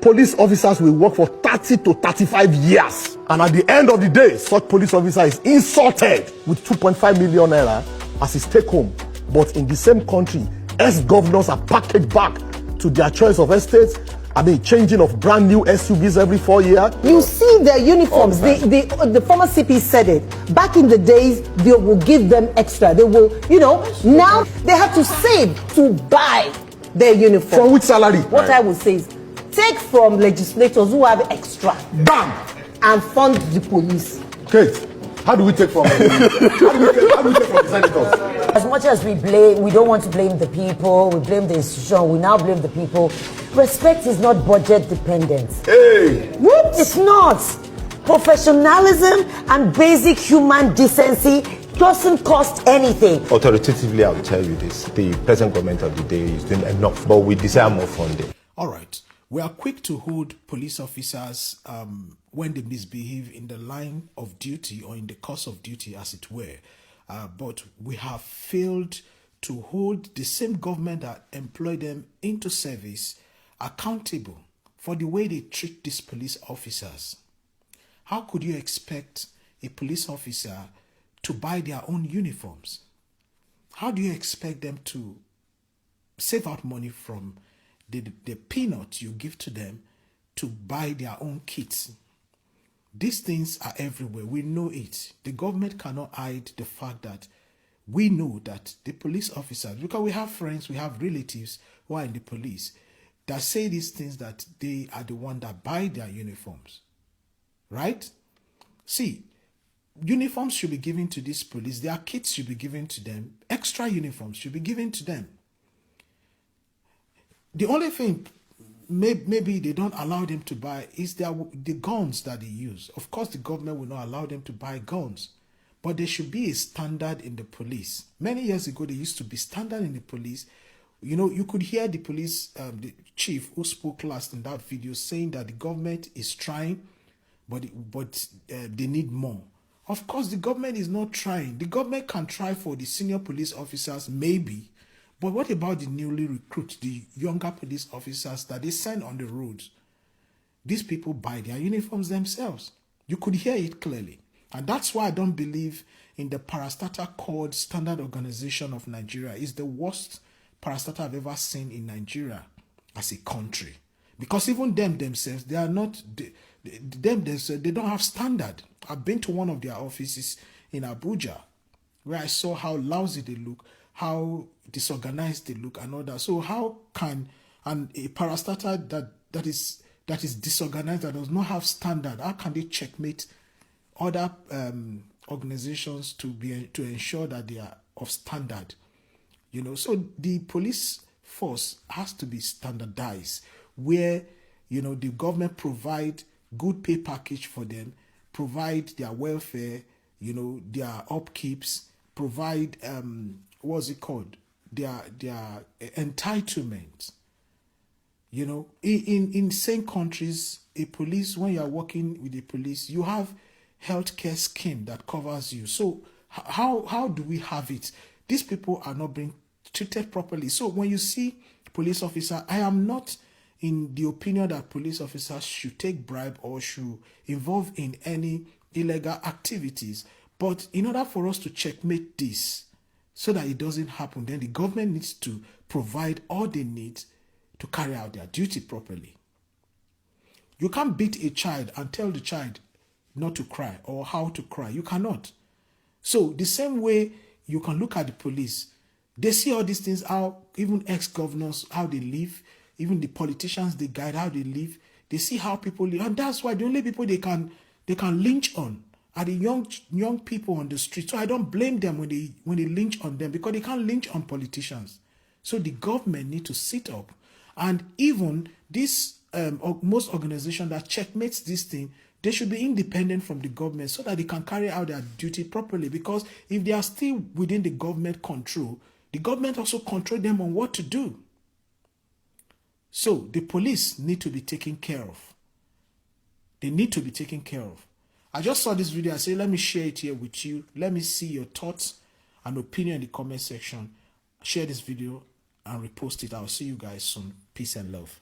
police officers will work for 30 to 35 years. And at the end of the day, such police officer is insulted with 2.5 million naira as his take home. But in the same country, ex-governors are packaged back to their choice of estates. Changing of brand new SUVs every 4 years. You see their uniforms. The former CP said it. Back in the days, they will give them extra. They will, now they have to save to buy their uniform. From which salary? What I would say is, take from legislators who have extra. Bam! And fund the police. Kate, how do we take from the senators? As much as we don't want to blame the people, we blame the institution, we now blame the people. Respect is not budget dependent. Hey! What? It's not. Professionalism and basic human decency doesn't cost anything. Authoritatively, I will tell you this. The present government of the day is doing enough, but we desire more funding. All right. We are quick to hold police officers when they misbehave in the line of duty or in the course of duty, as it were. But we have failed to hold the same government that employed them into service accountable for the way they treat these police officers. How could you expect a police officer to buy their own uniforms? How do you expect them to save out money from the peanuts you give to them to buy their own kits? These things are everywhere. We know it. The government cannot hide the fact that we know that the police officers, because we have friends, we have relatives who are in the police, that say these things, that they are the one that buy their uniforms. Right? See, uniforms should be given to these police. Their kits should be given to them. Extra uniforms should be given to them. The only thing maybe they don't allow them to buy is the guns that they use. Of course, the government will not allow them to buy guns, but there should be a standard in the police. Many years ago, there used to be standard in the police. You could hear the police, the chief who spoke last in that video, saying that the government is trying, but they need more. Of course, the government is not trying. The government can try for the senior police officers, maybe. But what about the newly recruited, the younger police officers that they send on the roads? These people buy their uniforms themselves. You could hear it clearly. And that's why I don't believe in the parastatal called Standard Organization of Nigeria. It's the worst parastatal I've ever seen in Nigeria as a country. Because even them themselves, they are not, they don't have standard. I've been to one of their offices in Abuja where I saw how lousy they look, how disorganized they look and all that. So how can a parastatal that is disorganized, that does not have standard, how can they checkmate other organizations to ensure that they are of standard? So the police force has to be standardized, where the government provide good pay package for them, provide their welfare, their upkeeps, provide their entitlement. In same countries, a police, when you are working with the police, you have healthcare scheme that covers you. So how do we have it? These people are not being treated properly. So when you see police officer, I am not in the opinion that police officers should take bribe or should involve in any illegal activities. But in order for us to checkmate this, so that it doesn't happen, then the government needs to provide all they need to carry out their duty properly. You can't beat a child and tell the child not to cry or how to cry. You cannot. So the same way you can look at the police, they see all these things, how even ex-governors, how they live, even the politicians, they guide how they live. They see how people live. And that's why the only people they can lynch on are the young people on the street. So I don't blame them when they lynch on them, because they can't lynch on politicians. So the government need to sit up. And even this most organization that checkmates this thing, they should be independent from the government so that they can carry out their duty properly. Because if they are still within the government control, the government also control them on what to do. So the police need to be taken care of. They need to be taken care of. I just saw this video. I said, let me share it here with you. Let me see your thoughts and opinion in the comment section. Share this video and repost it. I'll see you guys soon. Peace and love.